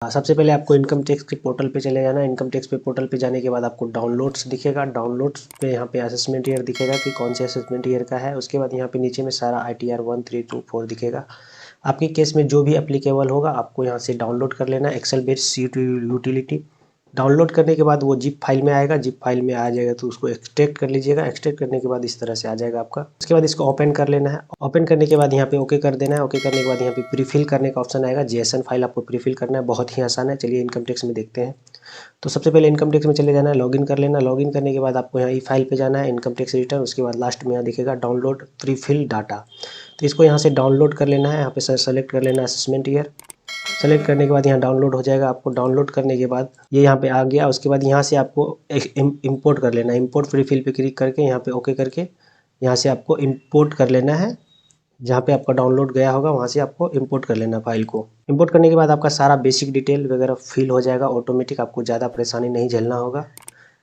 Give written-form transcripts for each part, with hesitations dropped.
सबसे पहले आपको इनकम टैक्स के पोर्टल पे चले जाना है। इनकम टैक्स पे पोर्टल पे जाने के बाद आपको डाउनलोड्स दिखेगा। डाउनलोड्स पे यहाँ पे असेसमेंट ईयर दिखेगा कि कौन से असेसमेंट ईयर का है। उसके बाद यहाँ पे नीचे में सारा ITR 1, 3, 2, 4 दिखेगा। आपके केस में जो भी एप्लीकेबल होगा आपको यहाँ से डाउनलोड कर लेना है। Excel based sheet utility download करने के बाद वो जिप फाइल में आएगा। जिप फाइल में आ जाएगा तो उसको एक्सट्रैक्ट कर लीजिएगा। एक्सट्रैक्ट करने के बाद इस तरह से आ जाएगा आपका। उसके बाद इसको ओपन कर लेना है। ओपन करने के बाद यहाँ पे ओके कर देना है। ओके करने के बाद यहाँ पे प्रीफिल करने का ऑप्शन आएगा। JSON फाइल आपको प्रीफिल करना है। बहुत ही आसान है। चलिए इनकम टैक्स में देखते हैं। तो सबसे पहले इनकम टैक्स में चले जाना है, लॉगिन कर लेना। लॉगिन करने के बाद आपको यहाँ ई फाइल पे जाना है, इनकम टैक्स रिटर्न। उसके बाद लास्ट में यहाँ दिखेगा डाउनलोड प्रीफिल डाटा। तो इसको यहाँ से डाउनलोड कर लेना है। यहाँ पे सेलेक्ट कर लेना है असेसमेंट ईयर। सेलेक्ट करने के बाद यहाँ डाउनलोड हो जाएगा। आपको डाउनलोड करने के बाद ये यहाँ पे आ गया। उसके बाद यहाँ से आपको इम्पोर्ट कर लेना है। इम्पोर्ट प्रीफिल पे क्लिक करके यहाँ पे ओके करके यहाँ से आपको इम्पोर्ट कर लेना है। जहाँ पे आपका डाउनलोड गया होगा वहाँ से आपको इंपोर्ट कर लेना फाइल को। इंपोर्ट करने के बाद आपका सारा बेसिक डिटेल वगैरह फिल हो जाएगा ऑटोमेटिक। आपको ज़्यादा परेशानी नहीं झेलना होगा।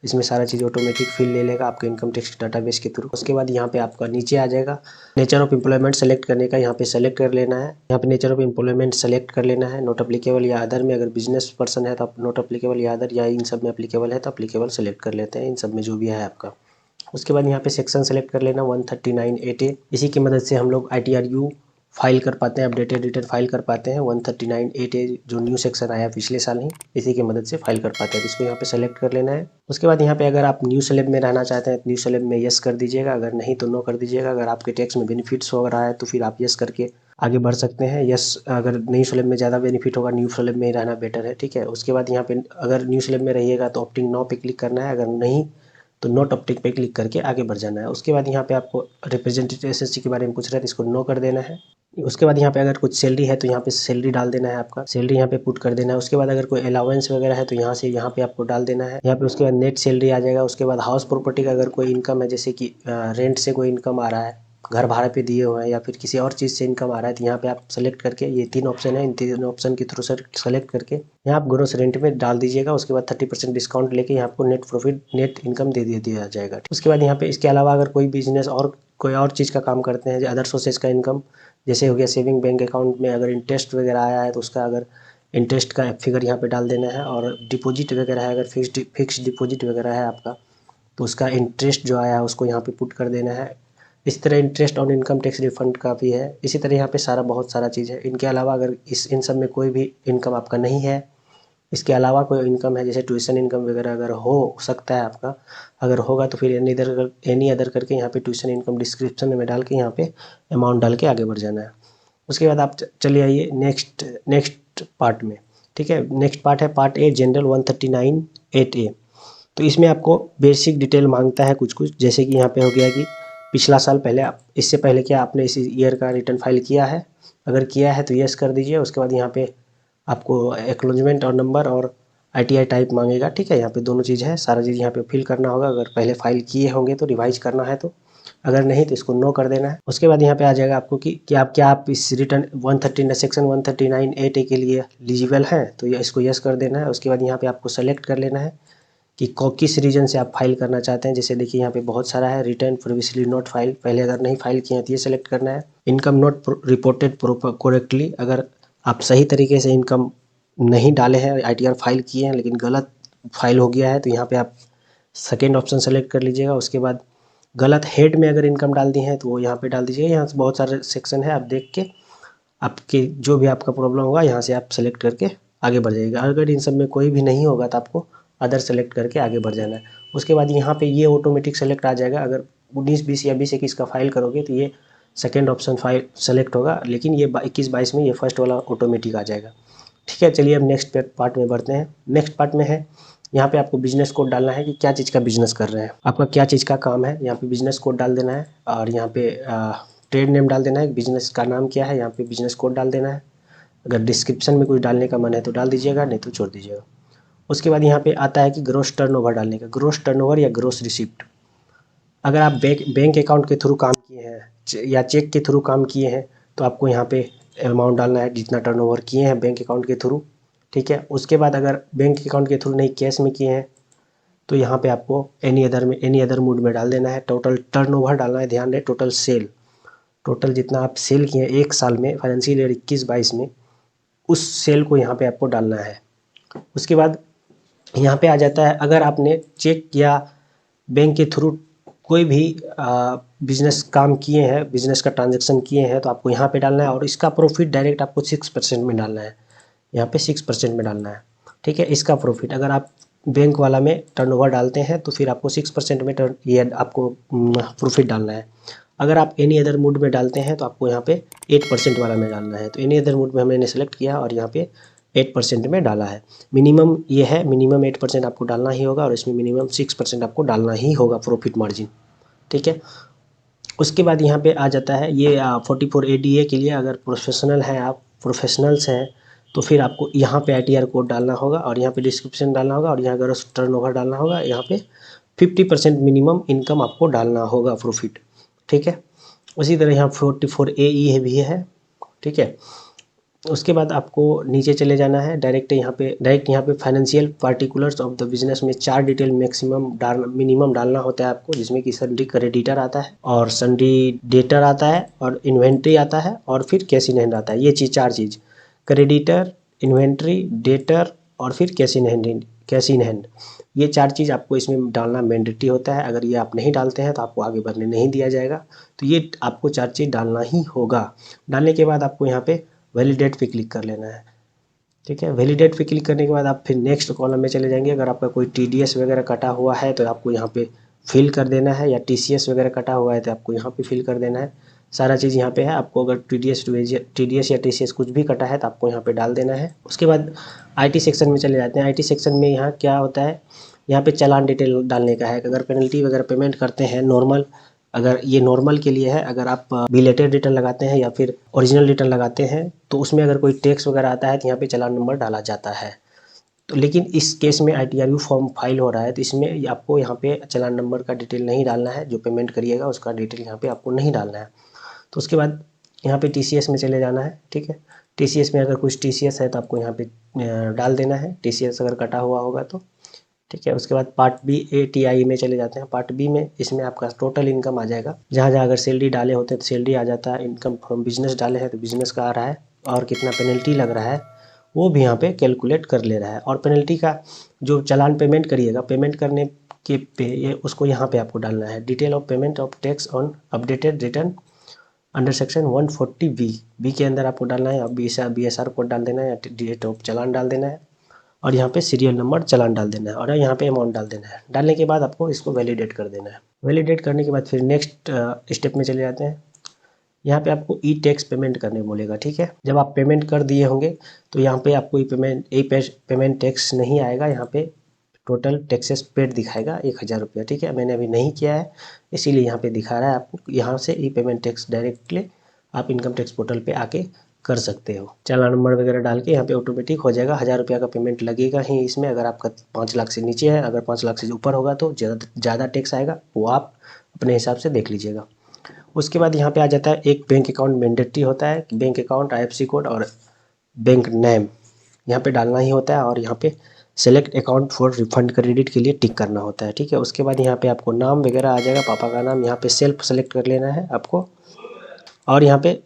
इसमें सारा चीज़ ऑटोमेटिक फिल ले लेगा आपके इनकम टैक्स डाटाबेस के थ्रू। उसके बाद यहाँ पे आपका नीचे आ जाएगा नेचर ऑफ एम्प्लॉयमेंट सेलेक्ट करने का। यहाँ पे सेलेक्ट कर लेना है। यहाँ पे नेचर ऑफ एम्प्लॉयमेंट सेलेक्ट कर लेना है। नॉट अप्लीकेबल या अदर में, अगर बिजनेस पर्सन है तो आप नॉट अप्लीकेबल या अदर, या इन सब में अप्लीकेबल है तो अप्लीकेबल सेलेक्ट कर लेते हैं। इन सब में जो भी है आपका। उसके बाद यहाँ पे सेक्शन सेलेक्ट कर लेना 139(8)A। इसी की मदद से हम लोग ITRU फाइल कर पाते हैं, अपडेटेड रिटर्न फाइल कर पाते हैं। 139(8)A जो न्यू सेक्शन आया पिछले साल ही, इसी की मदद से फाइल कर पाते हैं। तो इसको यहाँ पे सेलेक्ट कर लेना है। उसके बाद यहाँ पे अगर आप न्यू स्लैब में रहना चाहते हैं तो न्यू स्लैब में यस कर दीजिएगा, अगर नहीं तो नो कर दीजिएगा। अगर आपके टैक्स में बेनिफिट्स हो रहा है तो फिर आप यस करके आगे बढ़ सकते हैं। यस, अगर न्यू स्लैब में ज़्यादा बेनिफिट होगा न्यू स्लैब में ही रहना बेटर है, ठीक है। उसके बाद यहाँ पे अगर न्यू स्लैब में रहिएगा तो ऑप्टिंग नो पे क्लिक करना है, अगर नहीं तो नॉट ऑप्टिंग पे क्लिक करके आगे बढ़ जाना है। उसके बाद यहाँ पे आपको रिप्रेजेंटेटिव SSC के बारे में पूछ रहा है तो इसको नो कर देना है। उसके बाद यहाँ पे अगर कुछ सैलरी है तो यहाँ पे सैलरी डाल देना है, आपका सैलरी यहाँ पे पुट कर देना है। उसके बाद अगर कोई अलाउंस वगैरह है तो यहाँ से यहाँ पे आपको डाल देना है। यहाँ पे उसके बाद नेट सैलरी आ जाएगा। उसके बाद हाउस प्रॉपर्टी का अगर कोई इनकम है, जैसे कि रेंट से कोई इनकम आ रहा है, घर भाड़े पे दिए हुए हैं, या फिर किसी और चीज़ से इनकम आ रहा है तो यहाँ पे आप सेलेक्ट करके, ये 3 ऑप्शन है, इन 3 ऑप्शन के थ्रू सेलेक्ट करके यहाँ आप ग्रोस रेंट में डाल दीजिएगा। उसके बाद 30% डिस्काउंट लेके यहाँ आपको नेट प्रॉफिट, नेट इनकम दे दिया जाएगा। उसके बाद यहाँ पे इसके अलावा अगर कोई बिजनेस और कोई और चीज़ का काम करते हैं, अदर सोर्सेज का इनकम, जैसे हो गया सेविंग बैंक अकाउंट में अगर इंटरेस्ट वगैरह आया है तो उसका अगर इंटरेस्ट का फिगर यहाँ पे डाल देना है। और डिपॉजिट वगैरह है, अगर फिक्स डिपॉजिट वगैरह है आपका तो उसका इंटरेस्ट जो आया है उसको यहाँ पे पुट कर देना है। इस तरह interest on income tax refund का भी है। इसी तरह यहाँ पे सारा बहुत सारा चीज़ है। इनके अलावा अगर इन सब में कोई भी इनकम आपका नहीं है, इसके अलावा कोई इनकम है जैसे ट्यूशन इनकम वगैरह अगर हो सकता है आपका, अगर होगा तो फिर एनी अदर करके यहाँ पे ट्यूशन इनकम डिस्क्रिप्शन में डाल के यहाँ पे अमाउंट डाल के आगे बढ़ जाना है। उसके बाद आप चले आइए नेक्स्ट पार्ट में, ठीक है। नेक्स्ट पार्ट है पार्ट A, जनरल 139(8)A। तो इसमें आपको बेसिक डिटेल मांगता है कुछ, जैसे कि यहाँ पे हो गया कि पिछला साल पहले इससे पहले क्या आपने इस ईयर का रिटर्न फाइल किया है, अगर किया है तो यस कर दीजिए। उसके बाद यहाँ पे आपको एक्नॉलेजमेंट और नंबर और ITI टाइप मांगेगा, ठीक है। यहाँ पे दोनों चीज़ है, सारा चीज़ यहाँ पे फिल करना होगा। अगर पहले फाइल किए होंगे तो रिवाइज करना है, तो अगर नहीं तो इसको नो कर देना है। उसके बाद यहाँ पे आ जाएगा आपको कि आप इस रिटर्न 130 सेक्शन 139(8)A के लिए एलिजिबल हैं, तो इसको यस कर देना है। उसके बाद यहाँ पे आपको सेलेक्ट कर लेना है कि किस रीजन से आप फाइल करना चाहते हैं। जैसे देखिए यहाँ पे बहुत सारा है, रिटर्न प्रीवियसली नॉट फाइल, पहले अगर नहीं फाइल किए हैं तो ये सेलेक्ट करना है। इनकम नॉट रिपोर्टेड करेक्टली, अगर आप सही तरीके से इनकम नहीं डाले हैं, ITR फाइल किए हैं लेकिन गलत फाइल हो गया है, तो यहाँ पे आप सेकेंड ऑप्शन सेलेक्ट कर लीजिएगा। उसके बाद गलत हेड में अगर इनकम डाल दी है तो वो यहाँ पे डाल दीजिएगा। यहाँ से बहुत सारे सेक्शन है, आप देख के आपके जो भी आपका प्रॉब्लम होगा यहाँ से आप सेलेक्ट करके आगे बढ़ जाइएगा। अगर इन सब में कोई भी नहीं होगा तो आपको अदर सेलेक्ट करके आगे बढ़ जाना है। उसके बाद यहाँ पे ये ऑटोमेटिक सेलेक्ट आ जाएगा। अगर 19, 20 या 20-21 का फाइल करोगे तो ये सेकेंड ऑप्शन फाइल सेलेक्ट होगा, लेकिन ये 21, 22 में ये फर्स्ट वाला ऑटोमेटिक आ जाएगा, ठीक है। चलिए अब नेक्स्ट पार्ट में बढ़ते हैं। नेक्स्ट पार्ट में है, यहाँ पे आपको बिजनेस कोड डालना है कि क्या चीज़ का बिजनेस कर रहे हैं, आपका क्या चीज़ का काम है। यहाँ पे बिजनेस कोड डाल देना है और यहाँ पे ट्रेड नेम डाल देना है, बिजनेस का नाम क्या है, यहाँ पे बिजनेस कोड डाल देना है। अगर डिस्क्रिप्शन में कुछ डालने का मन है तो डाल दीजिएगा, नहीं तो छोड़ दीजिएगा। उसके बाद यहाँ पे आता है कि ग्रोस टर्नओवर डालने का, ग्रोस टर्नओवर या ग्रोस रिसिप्ट। अगर आप बैंक अकाउंट के थ्रू काम किए हैं या चेक के थ्रू काम किए हैं तो आपको यहाँ पे अमाउंट डालना है जितना टर्नओवर किए हैं बैंक अकाउंट के थ्रू, ठीक है। उसके बाद अगर बैंक अकाउंट के थ्रू नहीं कैश में किए हैं तो यहाँ पे आपको एनी अदर मोड में डाल देना है। टोटल टर्नओवर डालना है, ध्यान रहे टोटल सेल, टोटल जितना आप सेल किए हैं एक साल में, फाइनेंशियल ईयर 21-22 में, उस सेल को यहाँ पे आपको डालना है। उसके बाद यहाँ पे आ जाता है, अगर आपने चेक या बैंक के थ्रू कोई भी बिजनेस काम किए हैं, बिजनेस का ट्रांजैक्शन किए हैं, तो आपको यहाँ पे डालना है और इसका प्रॉफिट डायरेक्ट आपको 6% में डालना है। यहाँ पे 6% में डालना है, ठीक है। इसका प्रॉफिट अगर आप बैंक वाला में टर्नओवर डालते हैं तो फिर आपको 6% में ये आपको प्रॉफिट डालना है। अगर आप एनी अदर मूड में डालते हैं तो आपको यहाँ पे 8% वाला में डालना है। तो एनी अदर मूड में हमने सेलेक्ट किया और यहाँ पे 8% में डाला है। मिनिमम ये है, मिनिमम 8% आपको डालना ही होगा और इसमें मिनिमम 6% आपको डालना ही होगा प्रॉफिट मार्जिन, ठीक है। उसके बाद यहाँ पे आ जाता है ये 44 ADA के लिए, अगर प्रोफेशनल हैं आप, प्रोफेशनल्स हैं, तो फिर आपको यहाँ पे ITR कोड डालना होगा और यहाँ पे डिस्क्रिप्शन डालना होगा और यहाँ ग्रॉस टर्नओवर डालना होगा। यहाँ पे 50% मिनिमम इनकम आपको डालना होगा प्रॉफिट, ठीक है। उसी तरह यहाँ 44 AE भी है, ठीक है। उसके बाद आपको नीचे चले जाना है, डायरेक्ट यहाँ पे financial particulars of the business में 4 डिटेल मिनिमम डालना होता है आपको, जिसमें कि सन्ड्री क्रेडिटर आता है और सन्ड्री डेटर आता है और इन्वेंट्री आता है और फिर कैश इन हैंड आता है। ये 4 चीज़, क्रेडिटर, इन्वेंट्री, डेटर और फिर कैश इन हैंड, ये 4 चीज़ आपको इसमें डालना मैंडेटरी होता है। अगर ये आप नहीं डालते हैं तो आपको आगे बढ़ने नहीं दिया जाएगा। तो ये आपको 4 चीज़ डालना ही होगा। डालने के बाद आपको यहाँ पे वैलिडेट पे क्लिक कर लेना है, ठीक है। वैलिडेट पे क्लिक करने के बाद आप फिर नेक्स्ट कॉलम में चले जाएंगे। अगर आपका कोई TDS वगैरह कटा हुआ है तो आपको यहाँ पे फिल कर देना है, या TCS वगैरह कटा हुआ है तो आपको यहाँ पे फिल कर देना है। सारा चीज़ यहाँ पे है। आपको अगर TDS या TCS कुछ भी कटा है तो आपको यहाँ पे डाल देना है। उसके बाद IT सेक्शन में चले जाते हैं। IT सेक्शन में यहाँ क्या होता है, यहाँ पे चालान डिटेल डालने का है। अगर पेनल्टी वगैरह पेमेंट करते हैं नॉर्मल, अगर ये नॉर्मल के लिए है, अगर आप बिलेटेड रिटर्न लगाते हैं या फिर ओरिजिनल रिटर्न लगाते हैं तो उसमें अगर कोई टैक्स वगैरह आता है तो यहाँ पे चालान नंबर डाला जाता है। तो लेकिन इस केस में ITRU फॉर्म फाइल हो रहा है तो इसमें आपको यहाँ पे चालान नंबर का डिटेल नहीं डालना है। जो पेमेंट करिएगा उसका डिटेल यहाँ पे आपको नहीं डालना है। तो उसके बाद यहाँ पे TCS में चले जाना है, ठीक है। TCS में अगर कुछ TCS है तो आपको यहाँ पे डाल देना है, TCS अगर कटा हुआ होगा तो, ठीक है। उसके बाद पार्ट B ATI में चले जाते हैं। पार्ट B में इसमें आपका टोटल इनकम आ जाएगा। जहाँ जहाँ अगर सैलरी डाले होते हैं तो सैलरी आ जाता है, इनकम फ्रॉम बिजनेस डाले हैं तो बिजनेस का आ रहा है, और कितना पेनल्टी लग रहा है वो भी यहाँ पे कैलकुलेट कर ले रहा है। और पेनल्टी का जो चालान पेमेंट करिएगा, पेमेंट करने के पे उसको यहाँ पे आपको डालना है, detail of payment of tax on updated return under section 140B के अंदर आपको डालना है। अब BSR कोड डाल देना है या डेट ऑफ चालान डाल देना है और यहाँ पे सीरियल नंबर चालान डाल देना है और यहाँ पे अमाउंट डाल देना है। डालने के बाद आपको इसको वैलिडेट कर देना है। वैलिडेट करने के बाद फिर नेक्स्ट स्टेप में चले जाते हैं। यहाँ पे आपको टैक्स पेमेंट करने बोलेगा, ठीक है। जब आप पेमेंट कर दिए होंगे तो यहाँ पे आपको पेमेंट टैक्स नहीं आएगा। यहाँ पे टोटल टैक्सेस पेड दिखाएगा 1000 रुपया, ठीक है। मैंने अभी नहीं किया है इसीलिए यहाँ पे दिखा रहा है आपको। यहाँ से पेमेंट टैक्स डायरेक्टली आप इनकम टैक्स पोर्टल पे आके कर सकते हो। चालान नंबर वगैरह डाल के यहाँ पे ऑटोमेटिक हो जाएगा। 1000 रुपया का पेमेंट लगेगा ही इसमें। अगर आपका 5 लाख से नीचे है, अगर 5 लाख से ऊपर होगा तो ज़्यादा टैक्स आएगा, वो आप अपने हिसाब से देख लीजिएगा। उसके बाद यहाँ पे आ जाता है एक बैंक अकाउंट मैंडेटरी होता है। बैंक अकाउंट, IFSC कोड और बैंक नेम यहाँ पे डालना ही होता है और यहाँ पे select account for refund credit के लिए टिक करना होता है, ठीक है। उसके बाद यहाँ पे आपको नाम वगैरह आ जाएगा, पापा का नाम यहाँ पे सेल्फ सेलेक्ट कर लेना है आपको और यहाँ पे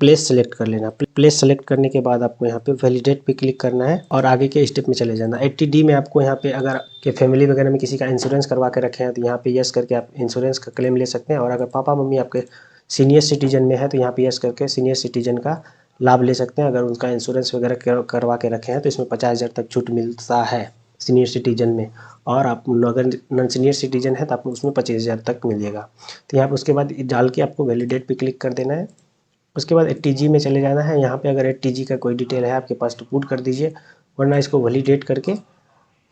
प्लेस सेलेक्ट कर लेना। प्लेस सेलेक्ट करने के बाद आपको यहाँ पे वैलिडेट पे क्लिक करना है और आगे के स्टेप में चले जाना। 80D में आपको यहाँ पे अगर के फैमिली वगैरह में किसी का इंश्योरेंस करवा के रखे हैं तो यहाँ पे यस करके आप इंश्योरेंस का क्लेम ले सकते हैं। और अगर पापा मम्मी आपके सीनियर सिटीजन में है तो यहाँ पे यस करके सीनियर सिटीजन का लाभ ले सकते हैं। अगर उनका इंश्योरेंस वगैरह करवा के रखे हैं तो इसमें 50,000 तक छूट मिलता है सीनियर सिटीजन में, और आप अगर नॉन सीनियर सिटीजन है तो आपको उसमें 25,000 तक मिलेगा। तो यहाँ पर उसके बाद डाल के आपको वैलिडेट पे क्लिक कर देना है। उसके बाद 80G में चले जाना है। यहाँ पे अगर 80G का कोई डिटेल है आपके पास तो पुट कर दीजिए, वरना इसको वैलिडेट करके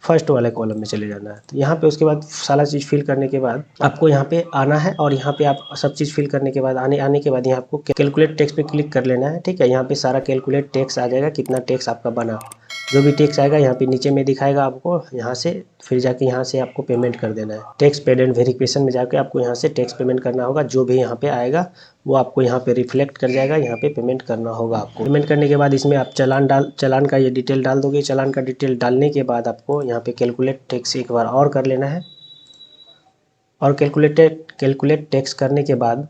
फर्स्ट वाले कॉलम में चले जाना है। तो यहाँ पे उसके बाद सारा चीज़ फिल करने के बाद आपको यहाँ पे आना है और यहाँ पे आप सब चीज़ फिल करने के बाद आने के बाद यहाँ आपको कैलकुलेट टैक्स पे क्लिक कर लेना है, ठीक है। यहाँ पे सारा कैलकुलेट टैक्स आ जाएगा, कितना टैक्स आपका बना, जो भी टैक्स आएगा यहाँ पे नीचे में दिखाएगा आपको। यहाँ से फिर जाके यहाँ से आपको पेमेंट कर देना है। टैक्स पेड एंड वेरिफिकेशन में जाके आपको यहाँ से टैक्स पेमेंट करना होगा। जो भी यहाँ पे आएगा वो आपको यहाँ पे रिफ्लेक्ट कर जाएगा, यहाँ पे पेमेंट करना होगा आपको। पेमेंट करने के बाद इसमें आप चालान का ये डिटेल डाल दोगे। चालान का डिटेल डालने के बाद आपको यहाँ पे कैलकुलेट टैक्स एक बार और कर लेना है और कैलकुलेट टैक्स करने के बाद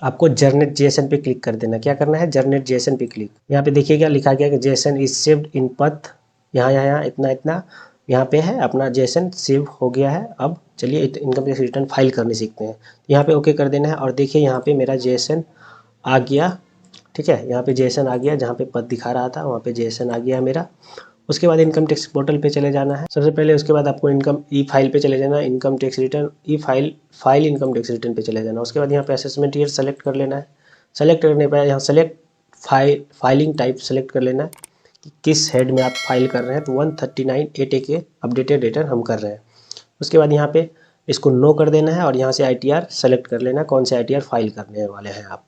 आपको जनरेट JSON पे क्लिक कर देना। क्या करना है, जनरेट JSON पे क्लिक। यहाँ पे देखिएगा लिखा गया कि JSON इज सेव्ड इन पथ यहाँ इतना इतना यहाँ पे है, अपना जेसन सेव हो गया है। अब चलिए इनकम टैक्स रिटर्न फाइल करने सीखते हैं। यहाँ पे ओके कर देना है और देखिए यहाँ पे मेरा जेसन आ गया। ठीक है, यहाँ पे जेसन आ गया, जहाँ पे पद दिखा रहा था वहाँ पे जेसन आ गया मेरा। उसके बाद इनकम टैक्स पोर्टल पे चले जाना है सबसे पहले। उसके बाद आपको इनकम ई फाइल पे चले जाना, इनकम टैक्स रिटर्न ई फाइल इनकम टैक्स रिटर्न पे चले जाना। उसके बाद यहाँ पे असेसमेंट ईयर सेलेक्ट कर लेना है। सेलेक्ट करने पर यहाँ सेलेक्ट फाइलिंग टाइप सेलेक्ट कर लेना है कि किस हेड में आप फाइल कर रहे हैं। तो 139(8)A के अपडेटेड रिटर्न हम कर रहे हैं। उसके बाद यहाँ पे इसको नो कर देना है और यहाँ से ITR सेलेक्ट कर लेना है, कौन से ITR फाइल करने वाले हैं आप।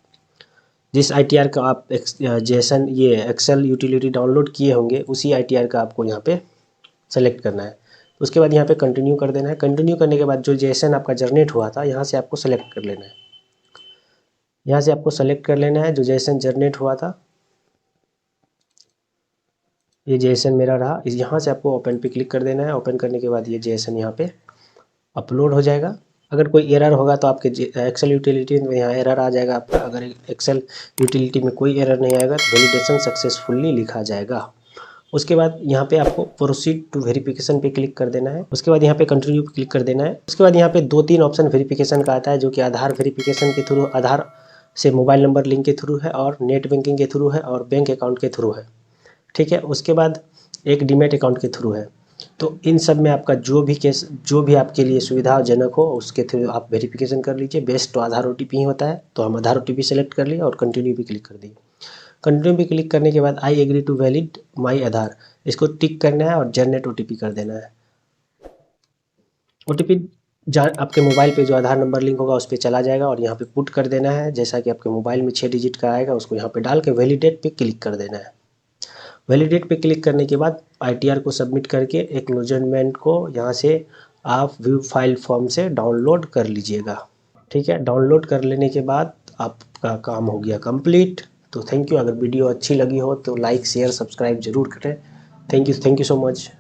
जिस ITR का आप जेसन ये एक्सेल यूटिलिटी डाउनलोड किए होंगे उसी ITR का आपको यहाँ पे सेलेक्ट करना है। उसके बाद यहाँ पे कंटिन्यू कर देना है। कंटिन्यू करने के बाद जो जेसन आपका जनरेट हुआ था यहाँ से आपको सेलेक्ट कर लेना है। यहाँ से आपको सेलेक्ट कर लेना है जो जेसन जनरेट हुआ था, ये जेसन मेरा रहा। यहाँ से आपको ओपन पे क्लिक कर देना है। ओपन करने के बाद ये जेसन यहाँ पे अपलोड हो जाएगा। अगर कोई एरर होगा तो आपके एक्सेल यूटिलिटी में यहाँ एरर आ जाएगा आपका। अगर एक्सेल यूटिलिटी में कोई एरर नहीं आएगा तो वैलिडेशन सक्सेसफुली लिखा जाएगा। उसके बाद यहाँ पे आपको प्रोसीड टू वेरिफिकेशन पे क्लिक कर देना है। उसके बाद यहाँ पे कंटिन्यू पे क्लिक कर देना है। उसके बाद यहाँ पे 2-3 ऑप्शन वेरिफिकेशन का आता है, जो कि आधार वेरिफिकेशन के थ्रू, आधार से मोबाइल नंबर लिंक के थ्रू है, और नेट बैंकिंग के थ्रू है, और बैंक अकाउंट के थ्रू है। ठीक है, उसके बाद एक डीमैट अकाउंट के थ्रू है। तो इन सब में आपका जो भी आपके लिए सुविधाजनक हो उसके थ्रू आप वेरिफिकेशन कर लीजिए। बेस्ट तो आधार OTP ही होता है, तो हम आधार OTP सेलेक्ट कर लिए और कंटिन्यू पे क्लिक कर दिए। कंटिन्यू पे क्लिक करने के बाद आई एग्री टू वैलिड माई आधार, इसको टिक करना है और जनरेट OTP कर देना है। OTP आपके मोबाइल पे जो आधार नंबर लिंक होगा उस पर चला जाएगा और यहाँ पे पुट कर देना है। जैसा कि आपके मोबाइल में 6 डिजिट का आएगा उसको यहाँ पे डाल के वैलिडेट पे क्लिक कर देना है। वैलिडेट पे क्लिक करने के बाद ITR को सबमिट करके एक्नॉलेजमेंट को यहाँ से आप व्यू फाइल फॉर्म से डाउनलोड कर लीजिएगा। ठीक है, डाउनलोड कर लेने के बाद आपका काम हो गया कंप्लीट। तो थैंक यू। अगर वीडियो अच्छी लगी हो तो लाइक शेयर सब्सक्राइब जरूर करें। Thank you so much.